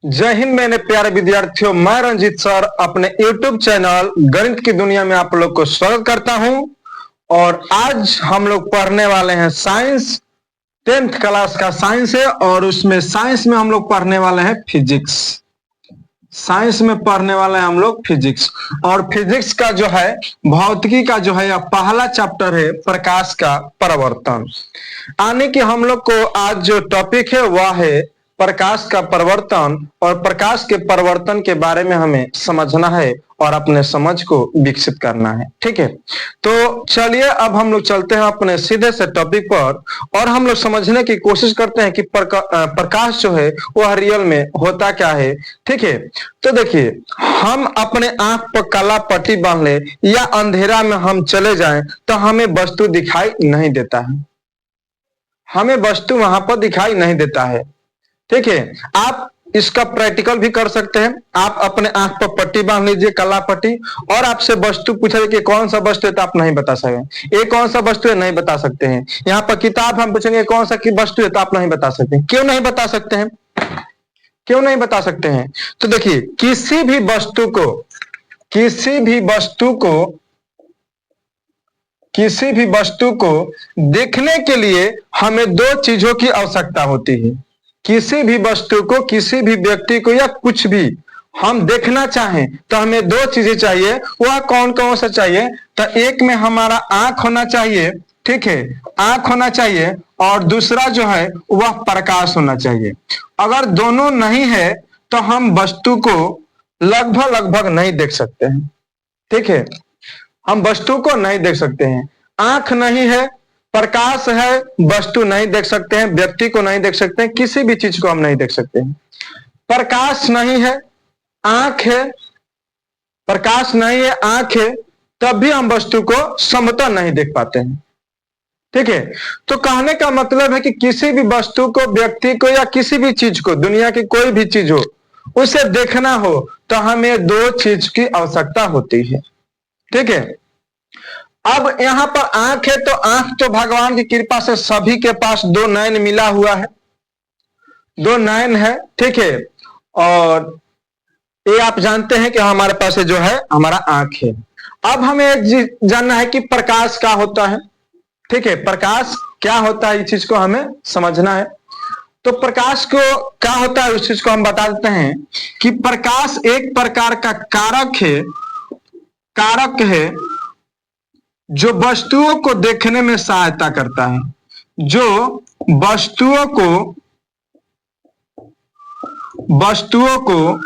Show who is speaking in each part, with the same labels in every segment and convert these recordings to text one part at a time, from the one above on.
Speaker 1: जय हिंद मेरे प्यारे विद्यार्थियों, मैं रंजीत सर अपने YouTube चैनल गणित की दुनिया में आप लोग को स्वागत करता हूं। और आज हम लोग पढ़ने वाले हैं साइंस। 10th क्लास का साइंस है और उसमें साइंस में हम लोग पढ़ने वाले हैं फिजिक्स। साइंस में पढ़ने वाले हैं हम लोग फिजिक्स। और फिजिक्स का जो है भौतिकी का जो है यह पहला चैप्टर है प्रकाश का परिवर्तन। यानी कि हम लोग को आज जो टॉपिक है वह है प्रकाश का परिवर्तन। और प्रकाश के परिवर्तन के बारे में हमें समझना है और अपने समझ को विकसित करना है। ठीक है, तो चलिए अब हम लोग चलते हैं अपने सीधे से टॉपिक पर और हम लोग समझने की कोशिश करते हैं कि प्रकाश जो है वह रियल में होता क्या है। ठीक है, तो देखिए, हम अपने आंख पर काला पट्टी बांध ले या अंधेरा में हम चले जाएं तो हमें वस्तु दिखाई नहीं देता है। हमें वस्तु वहां पर दिखाई नहीं देता है। ठीक है, आप इसका प्रैक्टिकल भी कर सकते हैं। आप अपने आंख पर पट्टी बांध लीजिए, काला पट्टी, और आपसे वस्तु पूछे कि कौन सा वस्तु है तो आप नहीं बता सकते। ये कौन सा वस्तु है, नहीं बता सकते हैं। यहाँ पर किताब हम पूछेंगे कौन सा की वस्तु है तो आप नहीं बता सकते। क्यों नहीं बता सकते हैं? क्यों नहीं बता सकते हैं? तो देखिए, किसी भी वस्तु को देखने के लिए हमें दो चीजों की आवश्यकता होती है। किसी भी वस्तु को, किसी भी व्यक्ति को या कुछ भी हम देखना चाहें तो हमें दो चीजें चाहिए। वह कौन कौन सा चाहिए? तो एक में हमारा आंख होना चाहिए। ठीक है, आंख होना चाहिए, और दूसरा जो है वह प्रकाश होना चाहिए। अगर दोनों नहीं है तो हम वस्तु को लगभग नहीं देख सकते हैं। ठीक है, हम वस्तु को नहीं देख सकते हैं। आंख नहीं है, प्रकाश है, वस्तु नहीं देख सकते हैं, व्यक्ति को नहीं देख सकते हैं, किसी भी चीज को हम नहीं देख सकते हैं। प्रकाश नहीं है, आंख है, प्रकाश नहीं है, आंख है, तब भी हम वस्तु को समतल नहीं देख पाते हैं। ठीक है, तो कहने का मतलब है कि किसी भी वस्तु को, व्यक्ति को या किसी भी चीज को, दुनिया की कोई भी चीज हो, उसे देखना हो तो हमें दो चीज की आवश्यकता होती है। ठीक है, अब यहां पर आंख है तो आंख तो भगवान की कृपा से सभी के पास दो नयन मिला हुआ है, दो नयन है। ठीक है, और ये आप जानते हैं कि हमारे पास जो है हमारा आंख है। अब हमें जानना है कि प्रकाश क्या होता है। ठीक है, प्रकाश क्या होता है, इस चीज को हमें समझना है। तो प्रकाश को क्या होता है उस चीज को हम बता देते हैं कि प्रकाश एक प्रकार का कारक है जो वस्तुओं को देखने में सहायता करता है, जो वस्तुओं को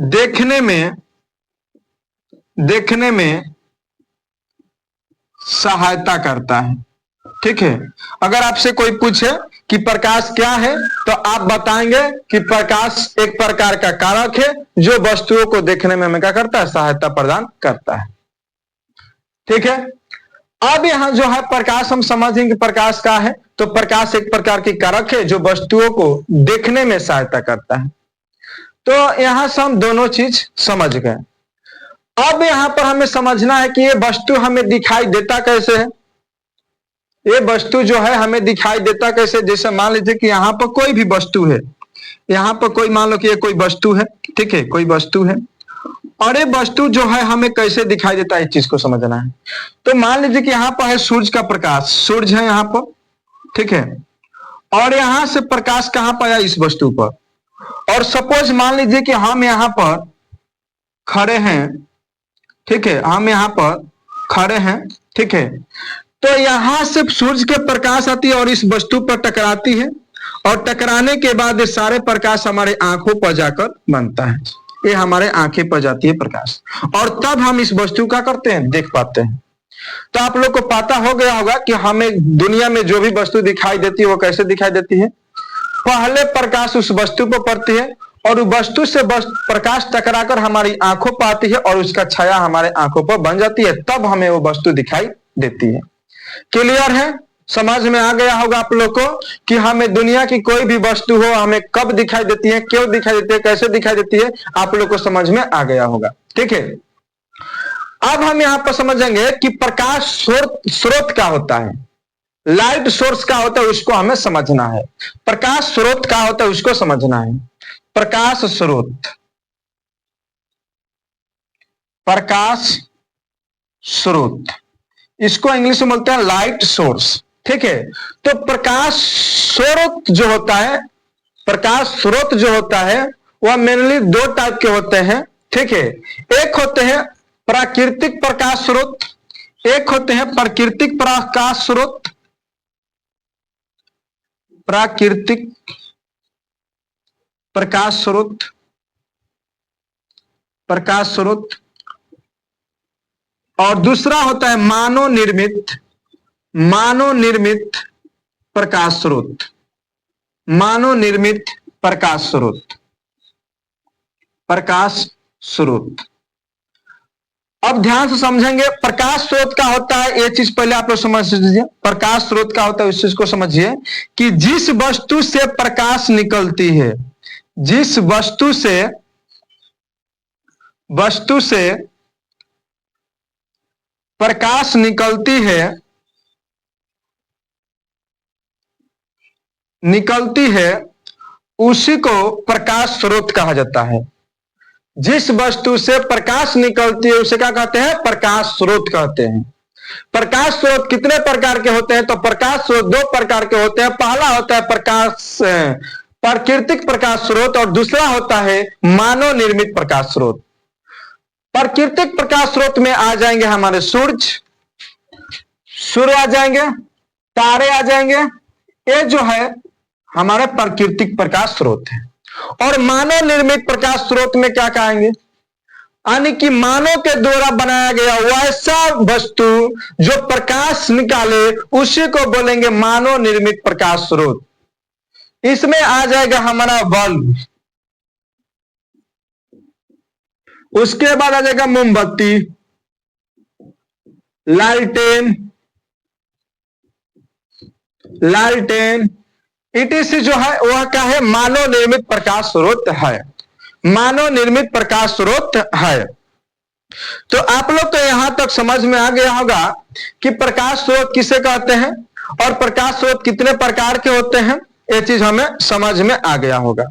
Speaker 1: देखने में सहायता करता है। ठीक है, अगर आपसे कोई पूछे कि प्रकाश क्या है तो आप बताएंगे कि प्रकाश एक प्रकार का कारक है जो वस्तुओं को देखने में हमें क्या करता है, सहायता प्रदान करता है। ठीक है, अब यहां जो है प्रकाश हम समझेंगे प्रकाश क्या है। तो प्रकाश एक प्रकार की कारक है जो वस्तुओं को देखने में सहायता करता है। तो यहां से हम दोनों चीज समझ गए। अब यहां पर हमें समझना है कि ये वस्तु हमें दिखाई देता कैसे है। ये वस्तु जो है हमें दिखाई देता कैसे? जैसे मान लीजिए कि यहाँ पर कोई भी वस्तु है, यहाँ पर कोई, मान लो कि ये कोई वस्तु है। ठीक है, कोई वस्तु है, और ये वस्तु जो है हमें कैसे दिखाई देता है, इस चीज को समझना है। तो मान लीजिए कि यहाँ पर है सूरज का प्रकाश, सूरज है यहाँ पर। ठीक है, और यहां से प्रकाश कहां पर आया, इस वस्तु पर। और सपोज मान लीजिए कि हम यहाँ पर खड़े हैं। ठीक है, हम यहाँ पर खड़े हैं। ठीक है, तो यहां से सूरज के प्रकाश आती है और इस वस्तु पर टकराती है, और टकराने के बाद ये सारे प्रकाश हमारे आंखों पर जाकर बनता है। ये हमारे आंखें पर जाती है प्रकाश, और तब हम इस वस्तु का करते हैं, देख पाते हैं। तो आप लोग को पता हो गया होगा कि हमें दुनिया में जो भी वस्तु दिखाई देती है वो कैसे दिखाई देती है। पहले प्रकाश उस वस्तु पर पड़ती है और उस वस्तु से प्रकाश टकराकर हमारी आंखों पर आती है और उसका छाया हमारे आंखों पर बन जाती है, तब हमें वो वस्तु दिखाई देती है। क्लियर है? समझ में आ गया होगा आप लोग को कि हमें दुनिया की कोई भी वस्तु हो हमें कब दिखाई देती है, क्यों दिखाई देती है, कैसे दिखाई देती है, आप लोग को समझ में आ गया होगा। ठीक है, अब हम यहां पर समझेंगे कि प्रकाश स्रोत क्या होता है। लाइट सोर्स क्या होता है उसको हमें समझना है, प्रकाश स्रोत क्या होता है उसको समझना है। प्रकाश स्रोत, प्रकाश स्रोत, इसको इंग्लिश में बोलते हैं लाइट सोर्स। ठीक है, तो प्रकाश स्रोत जो होता है, प्रकाश स्रोत जो होता है वह मेनली दो टाइप के होते हैं। ठीक है, एक होते हैं प्राकृतिक प्रकाश स्रोत, एक होते हैं प्राकृतिक प्रकाश स्रोत, प्राकृतिक प्रकाश स्रोत, प्रकाश स्रोत, और दूसरा होता है मानव निर्मित, मानव निर्मित प्रकाश स्रोत, मानव निर्मित प्रकाश स्रोत, प्रकाश स्रोत। अब ध्यान से समझेंगे प्रकाश स्रोत का होता है, ये चीज पहले आप लोग समझ लीजिए। प्रकाश स्रोत का होता है इस चीज को समझिए कि जिस वस्तु से प्रकाश निकलती है, जिस वस्तु से प्रकाश निकलती है उसी को प्रकाश स्रोत कहा जाता है। जिस वस्तु से प्रकाश निकलती है उसे क्या कहते हैं? प्रकाश स्रोत कहते हैं। प्रकाश स्रोत कितने प्रकार के होते हैं? तो प्रकाश स्रोत दो प्रकार के होते हैं। पहला होता है प्रकाश प्राकृतिक प्रकाश स्रोत और दूसरा होता है मानव निर्मित प्रकाश स्रोत। प्राकृतिक प्रकाश स्रोत में आ जाएंगे हमारे सूर्य आ जाएंगे, तारे आ जाएंगे, ये जो है हमारे प्राकृतिक प्रकाश स्रोत है। और मानव निर्मित प्रकाश स्रोत में क्या कहेंगे? यानी कि मानव के द्वारा बनाया गया वैसा वस्तु जो प्रकाश निकाले उसी को बोलेंगे मानव निर्मित प्रकाश स्रोत। इसमें आ जाएगा हमारा बल्ब, उसके बाद आ जाएगा मोमबत्ती, लालटेन इटीसी जो है वह क्या है? मानव निर्मित प्रकाश स्रोत है, मानव निर्मित प्रकाश स्रोत है। तो आप लोग तो यहां तक समझ में आ गया होगा कि प्रकाश स्रोत किसे कहते हैं और प्रकाश स्रोत कितने प्रकार के होते हैं, ये चीज हमें समझ में आ गया होगा।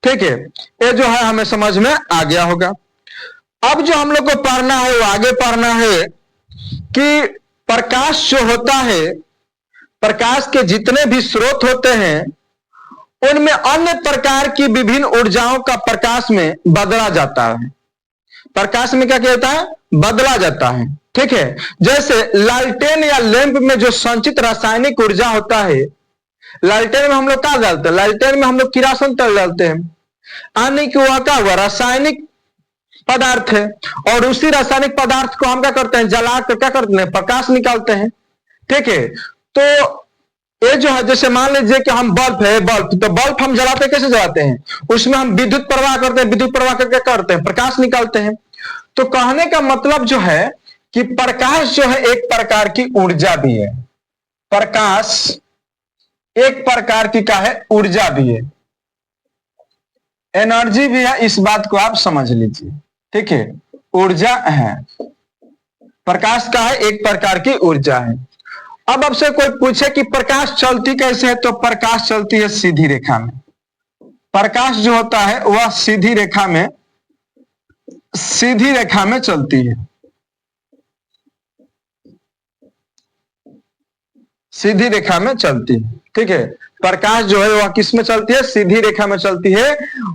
Speaker 1: ठीक है, ये जो है हमें समझ में आ गया होगा। अब जो हम लोग को पढ़ना है वो आगे पढ़ना है कि प्रकाश जो होता है, प्रकाश के जितने भी स्रोत होते हैं उनमें अन्य प्रकार की विभिन्न ऊर्जाओं का प्रकाश में बदला जाता है। प्रकाश में क्या कहता है? बदला जाता है। ठीक है, जैसे लालटेन या लैंप में जो संचित रासायनिक ऊर्जा होता है, लालटेन में हम लोग क्या डालते हैं? लालटेन में हम लोग किरासन तेल डालते हैं, यानी कि वह क्या हुआ? रासायनिक पदार्थ है और उसी रासायनिक पदार्थ को हम क्या करते हैं? जला कर क्या करते हैं? प्रकाश निकालते हैं। ठीक है, तो ये जो है जैसे मान लीजिए कि हम बल्ब है, बल्ब, तो बल्ब हम जलाते कैसे जलाते हैं? उसमें हम विद्युत प्रवाह करते हैं, विद्युत प्रवाह करके करते हैं? प्रकाश निकालते हैं। तो कहने का मतलब जो है कि प्रकाश जो है एक प्रकार की ऊर्जा भी है। प्रकाश एक प्रकार की क्या है? ऊर्जा भी है, एनर्जी भी है। इस बात को आप समझ लीजिए। ठीक है, ऊर्जा है, प्रकाश का है एक प्रकार की ऊर्जा है। अब आपसे कोई पूछे कि प्रकाश चलती कैसे है, तो प्रकाश चलती है सीधी रेखा में। प्रकाश जो होता है वह सीधी रेखा में चलती है, सीधी रेखा में चलती है। ठीक है, प्रकाश जो है वह किस में चलती है? सीधी रेखा में चलती है,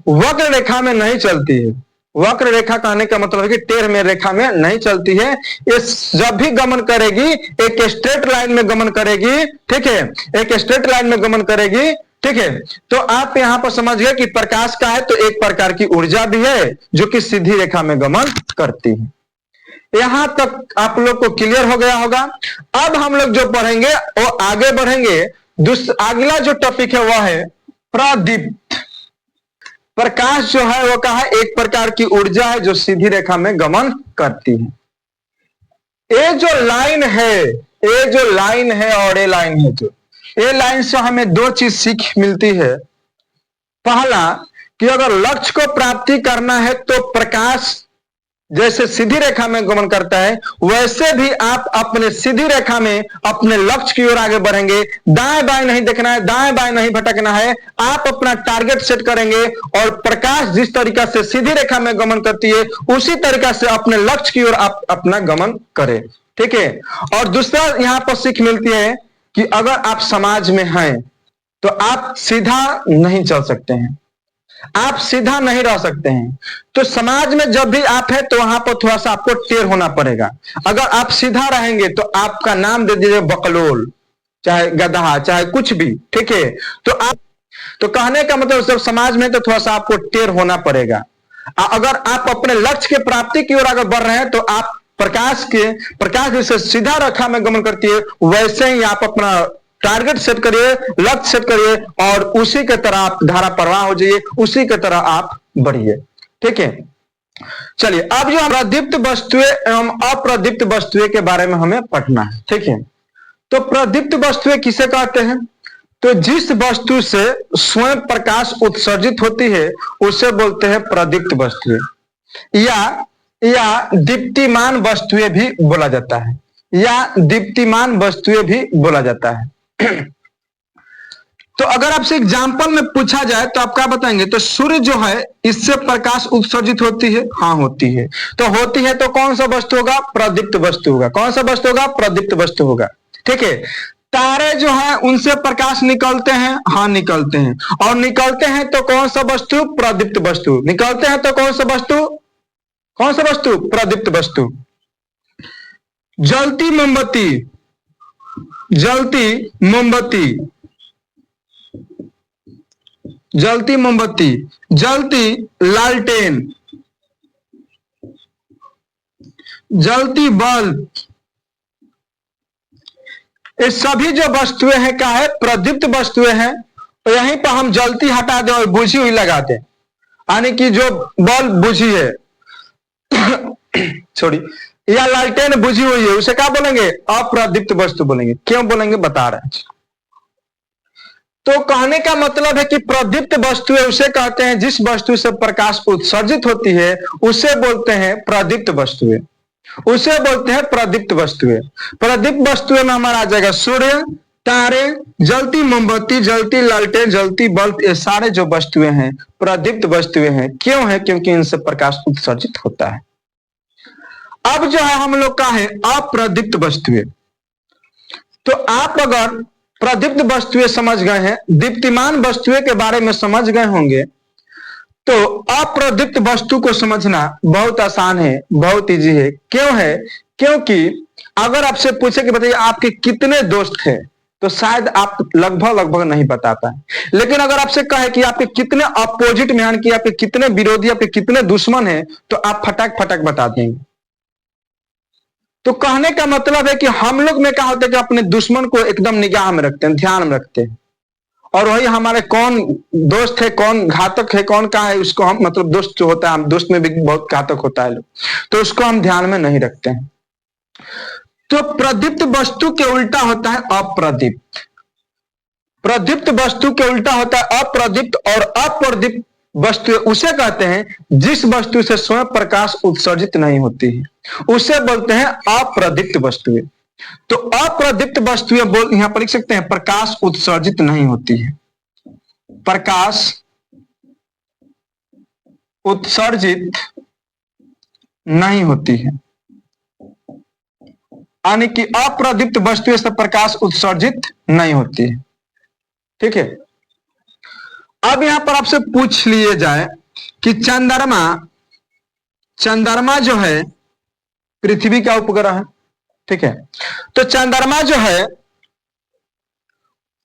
Speaker 1: वक्र रेखा में नहीं चलती है। वक्र रेखा कहने का मतलब है कि टेढ़ में रेखा में नहीं चलती है। ये जब भी गमन करेगी एक स्ट्रेट लाइन में गमन करेगी। ठीक है, एक स्ट्रेट लाइन में गमन करेगी। ठीक है, तो आप यहां पर समझ गए कि प्रकाश का है तो एक प्रकार की ऊर्जा भी है जो कि सीधी रेखा में गमन करती है। यहां तक आप लोग को क्लियर हो गया होगा। अब हम लोग जो पढ़ेंगे वो आगे बढ़ेंगे। अगला जो टॉपिक है वह है प्रदीप्त। प्रकाश जो है वो क्या है? एक प्रकार की ऊर्जा है जो सीधी रेखा में गमन करती है। ये जो लाइन है और ये लाइन है, जो ये लाइन से हमें दो चीज सीख मिलती है। पहला कि अगर लक्ष्य को प्राप्ति करना है तो प्रकाश जैसे सीधी रेखा में गमन करता है, वैसे भी आप अपने सीधी रेखा में अपने लक्ष्य की ओर आगे बढ़ेंगे। दाएं बाएं नहीं देखना है, दाएं बाएं नहीं भटकना है। आप अपना टारगेट सेट करेंगे और प्रकाश जिस तरीका से सीधी रेखा में गमन करती है, उसी तरीका से अपने लक्ष्य की ओर आप अपना गमन करें। ठीक है। और दूसरा यहां पर सीख मिलती है कि अगर आप समाज में हैं तो आप सीधा नहीं चल सकते हैं, आप सीधा नहीं रह सकते हैं। तो समाज में जब भी आप हैं तो वहां पर थोड़ा सा आपको टेढ़ होना पड़ेगा। अगर आप सीधा रहेंगे तो आपका नाम दे दीजिए बकलोल, चाहे गधा, चाहे कुछ भी। ठीक है। तो कहने का मतलब जब समाज में तो थोड़ा सा आपको टेढ़ होना पड़ेगा। अगर आप अपने लक्ष्य के प्राप्ति की ओर अगर बढ़ रहे हैं तो आप प्रकाश जैसे सीधा रेखा में गमन करती है, वैसे ही आप अपना टारगेट सेट करिए, लक्ष्य सेट करिए और उसी के तरह आप धारा प्रवाह हो जाइए, उसी के तरह आप बढ़िए। ठीक है। चलिए, अब जो प्रदीप्त वस्तुएं एवं अप्रदीप्त वस्तुएं के बारे में हमें पढ़ना है। ठीक है। तो प्रदीप्त वस्तुएं किसे कहते हैं? तो जिस वस्तु से स्वयं प्रकाश उत्सर्जित होती है उसे बोलते हैं प्रदीप्त वस्तुएं, या दीप्तिमान वस्तुएं भी बोला जाता है, या दीप्तिमान वस्तुएं भी बोला जाता है। तो अगर आपसे एग्जाम्पल में पूछा जाए तो आप क्या बताएंगे? तो सूर्य जो है, इससे प्रकाश उत्सर्जित होती है? हाँ, होती है। तो होती है तो कौन सा वस्तु होगा? प्रदीप्त वस्तु होगा। कौन सा वस्तु होगा? प्रदीप्त वस्तु होगा। ठीक है। तारे जो है उनसे प्रकाश निकलते हैं? हाँ, निकलते हैं। और निकलते हैं तो कौन सा वस्तु? प्रदीप्त वस्तु। निकलते हैं तो कौन सा वस्तु? कौन सा वस्तु? प्रदीप्त वस्तु। जलती मोमबत्ती, जलती मोमबत्ती, जलती मोमबत्ती, जलती लालटेन, जलती बल्ब, ये सभी जो वस्तुएं हैं क्या है? प्रदीप्त वस्तुएं हैं। तो यहीं पर हम जलती हटा दें और बुझी हुई लगा दें, यानी कि जो बल्ब बुझी है छोड़ी, या लालटेन बुझी हुई है, उसे क्या बोलेंगे? अप्रदीप्त वस्तु बोलेंगे। क्यों बोलेंगे? बता रहे हैं। तो कहने का मतलब है कि प्रदीप्त वस्तुएं उसे कहते हैं जिस वस्तु से प्रकाश उत्सर्जित होती है, उसे बोलते हैं प्रदीप्त वस्तुएं, उसे बोलते हैं प्रदीप्त वस्तुएं। प्रदीप्त वस्तुएं में हमारा आ जाएगा सूर्य, तारे, जलती मोमबत्ती, जलती लालटेन, जलती बल्ब। ये सारे जो वस्तुएं हैं प्रदीप्त वस्तुएं हैं। क्यों है? क्योंकि इनसे प्रकाश उत्सर्जित होता है। अब जो है हम लोग का है अप्रदीप्त वस्तुएं। तो आप अगर प्रदीप्त वस्तुएं समझ गए हैं, दीप्तिमान वस्तुएं के बारे में समझ गए होंगे, तो अप्रदीप्त वस्तु को समझना बहुत आसान है, बहुत इजी है। क्यों है? क्योंकि अगर आपसे पूछे कि बताइए आपके कितने दोस्त हैं, तो शायद आप लगभग नहीं बता पाए। लेकिन अगर आपसे कहे कि आपके कितने अपोजिट में, यानी कि आपके कितने विरोधी, आपके कितने दुश्मन हैं, तो आप फटाक फटाक बता देंगे। तो कहने का मतलब है कि हम लोग में क्या होता है कि अपने दुश्मन को एकदम निगाह में रखते हैं, ध्यान में रखते हैं, और वही हमारे कौन दोस्त है, कौन घातक है, कौन का है, उसको हम मतलब दोस्त जो होता है, हम दोस्त में भी बहुत घातक होता है लोग, तो उसको हम ध्यान में नहीं रखते हैं। तो प्रदीप्त वस्तु के उल्टा होता है अप्रदीप्त। प्रदीप्त वस्तु के उल्टा होता है अप्रदीप्त, और अप्रदीप्त वस्तु उसे कहते हैं जिस वस्तु से स्वयं प्रकाश उत्सर्जित नहीं होती है, उसे बोलते हैं अप्रदीप्त वस्तुएं। तो अप्रदीप्त वस्तुएं बोल यहां पर लिख सकते हैं प्रकाश उत्सर्जित नहीं होती है, प्रकाश उत्सर्जित नहीं होती है, यानी कि अप्रदीप्त वस्तुएं से प्रकाश उत्सर्जित नहीं होती है। ठीक है। अब यहां पर आपसे पूछ लिए जाए कि चंद्रमा जो है पृथ्वी का उपग्रह है। ठीक है। तो चंद्रमा जो है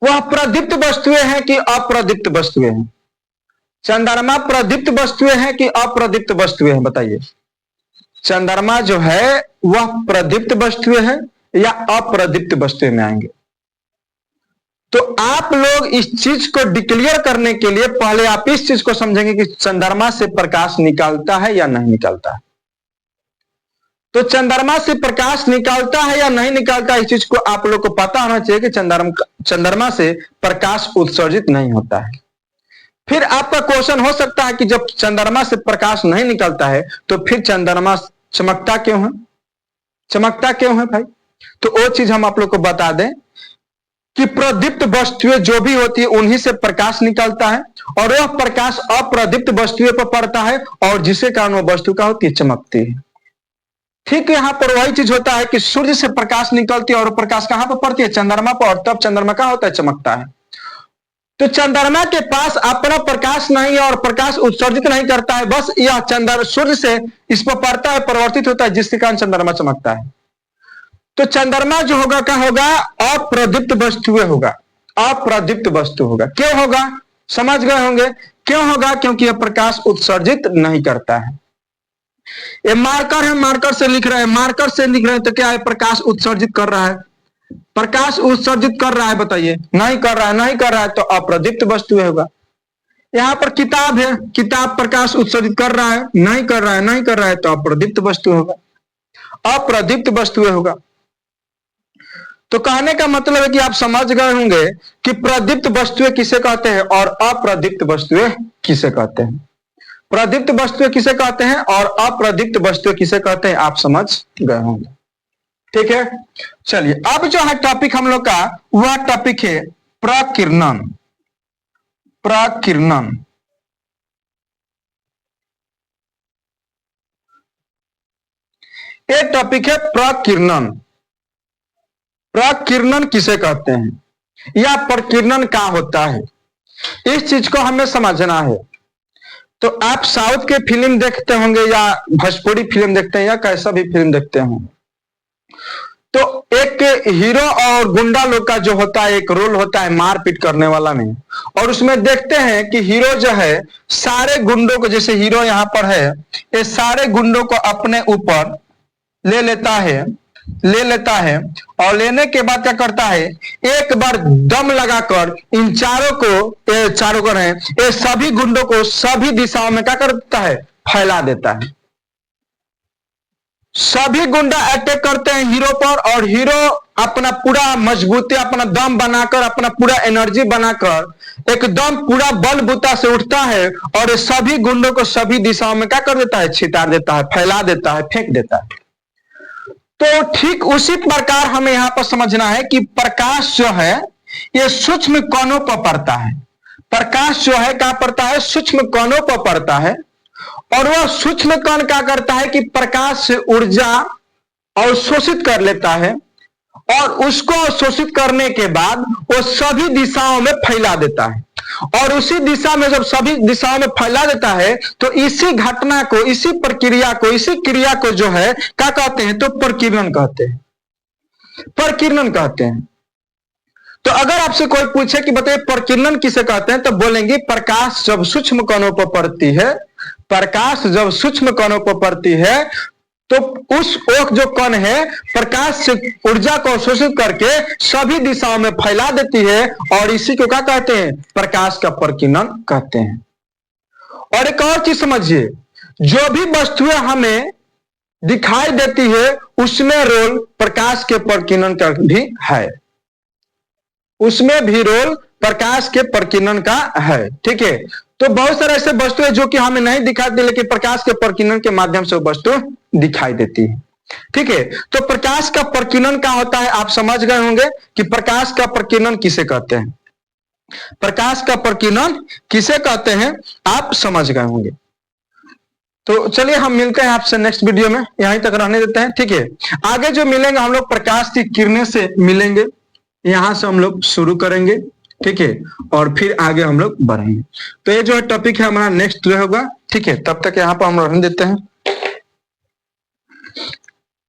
Speaker 1: वह प्रदीप्त वस्तुएं हैं कि अप्रदीप्त वस्तुएं हैं? चंद्रमा प्रदीप्त वस्तुएं हैं कि अप्रदीप्त वस्तुएं हैं? बताइए। चंद्रमा जो है वह प्रदीप्त वस्तुएं हैं या अप्रदीप्त वस्तुएं में आएंगे? तो आप लोग इस चीज को डिक्लेयर करने के लिए पहले आप इस चीज को समझेंगे कि चंद्रमा से प्रकाश निकालता है या नहीं निकालता है। तो चंद्रमा से प्रकाश निकालता है या नहीं निकालता, इस चीज को आप लोग को पता होना चाहिए कि चंद्रमा से प्रकाश उत्सर्जित नहीं होता है। फिर आपका क्वेश्चन हो सकता है कि जब चंद्रमा से प्रकाश नहीं निकलता है तो फिर चंद्रमा चमकता क्यों है? चमकता क्यों है भाई? तो वो चीज हम आप लोग को बता दें कि प्रदीप्त वस्तुएं जो भी होती है उन्हीं से प्रकाश निकलता है और वह प्रकाश अप्रदीप्त वस्तुएं पर पड़ता है और जिसके कारण वह वस्तु का होती है चमकती है। ठीक है, यहां पर वही चीज होता है कि सूर्य से प्रकाश निकलती है और प्रकाश कहां पर पड़ती है? चंद्रमा पर, और तब चंद्रमा कहां होता है? चमकता है। तो चंद्रमा के पास अपना प्रकाश नहीं है और प्रकाश उत्सर्जित नहीं करता है, बस यह चंद्र सूर्य से इस पर पड़ता है, परिवर्तित होता है, जिसके कारण चंद्रमा चमकता है। तो चंद्रमा जो होगा क्या होगा? अप्रदीप्त वस्तुएं होगा, अप्रदीप्त वस्तु होगा। क्यों होगा? समझ गए होंगे क्यों होगा? क्योंकि यह प्रकाश उत्सर्जित नहीं करता है। ये मार्कर है, मार्कर से लिख रहे हैं, मार्कर से लिख रहे हैं तो क्या है? प्रकाश उत्सर्जित कर रहा है, प्रकाश उत्सर्जित कर रहा है, बताइए। नहीं कर रहा है, नहीं कर रहा है तो अप्रदीप्त वस्तु होगा। यहां पर किताब है, किताब प्रकाश उत्सर्जित कर रहा है, नहीं कर रहा है, नहीं कर रहा है तो अप्रदीप्त वस्तु होगा, अप्रदीप्त वस्तु होगा। तो कहने का मतलब है कि आप समझ गए होंगे कि प्रदीप्त वस्तुएं किसे कहते हैं और अप्रदीप्त वस्तुएं किसे कहते हैं। प्रदीप्त वस्तुएं किसे कहते हैं और अप्रदीप्त वस्तुएं किसे कहते हैं, आप समझ गए होंगे। ठीक है, चलिए अब जो है टॉपिक हम लोग का वह टॉपिक है प्रकीर्णन। प्रकीर्णन, ये टॉपिक है प्रकीर्णन। प्रकीर्णन किसे कहते हैं या प्रकीर्णन क्या होता है, इस चीज को हमें समझना है। तो आप साउथ के फिल्म देखते होंगे या भोजपुरी फिल्म देखते हैं या कैसा भी फिल्म देखते होंगे, तो एक हीरो और गुंडा लोग का जो होता है एक रोल होता है मारपीट करने वाला में, और उसमें देखते हैं कि हीरो जो है सारे गुंडों को, जैसे हीरो यहाँ पर है, ये सारे गुंडों को अपने ऊपर ले लेता है और लेने के बाद क्या करता है, एक बार दम लगाकर इन चारों को ये सभी गुंडों को सभी दिशाओं में क्या करता है? फैला देता है। सभी गुंडा अटैक करते हैं हीरो पर और हीरो अपना पूरा मजबूती, अपना दम बनाकर, अपना पूरा एनर्जी बनाकर एकदम पूरा बलबूता से उठता है और ये सभी गुंडों को सभी दिशाओं में क्या कर देता है? छिता देता है, फैला देता है, फेंक देता है। तो ठीक उसी प्रकार हमें यहां पर समझना है कि प्रकाश जो है ये सूक्ष्म कणों पर पड़ता है। प्रकाश जो है क्या पड़ता है? सूक्ष्म कणों पर पड़ता है और वह सूक्ष्म कण क्या करता है कि प्रकाश से ऊर्जा अवशोषित कर लेता है और उसको शोषित करने के बाद वो सभी दिशाओं में फैला देता है, और उसी दिशा में जब सभी दिशाओं में फैला देता है तो इसी घटना को, इसी प्रक्रिया को, इसी क्रिया को जो है क्या कहते हैं? तो प्रकीर्णन कहते हैं, प्रकीर्णन कहते हैं। तो अगर आपसे कोई पूछे कि बताइए प्रकीर्णन किसे कहते हैं, तो बोलेंगे प्रकाश जब सूक्ष्म कणों पर पड़ती है, प्रकाश जब सूक्ष्म कणों पर पड़ती है तो उस जो कण है प्रकाश से ऊर्जा को शोषित करके सभी दिशाओं में फैला देती है और इसी को क्या कहते हैं? प्रकाश का प्रकीर्णन कहते हैं। और एक और चीज समझिए, जो भी वस्तुएं हमें दिखाई देती है उसमें रोल प्रकाश के प्रकीर्णन का भी है, उसमें भी रोल प्रकाश के प्रकीर्णन का है। ठीक है, तो बहुत सारे ऐसे वस्तुएं जो कि हमें नहीं दिखाती लेकिन प्रकाश के प्रकीर्णन के माध्यम से वो वस्तु दिखाई देती है। ठीक है, तो प्रकाश का प्रकीर्णन क्या होता है आप समझ गए होंगे कि प्रकाश का प्रकीर्णन किसे कहते हैं, प्रकाश का प्रकीर्णन किसे कहते हैं आप समझ गए होंगे। तो चलिए हम मिलते हैं आपसे नेक्स्ट वीडियो में, यहीं तक रहने देते हैं। ठीक है, आगे जो मिलेंगे हम लोग प्रकाश की किरणें से मिलेंगे, यहां से हम लोग शुरू करेंगे। ठीक है, और फिर आगे हम लोग बढ़ेंगे। तो ये जो है टॉपिक है हमारा नेक्स्ट जो होगा। ठीक है, तब तक यहाँ पर हम रहने देते हैं।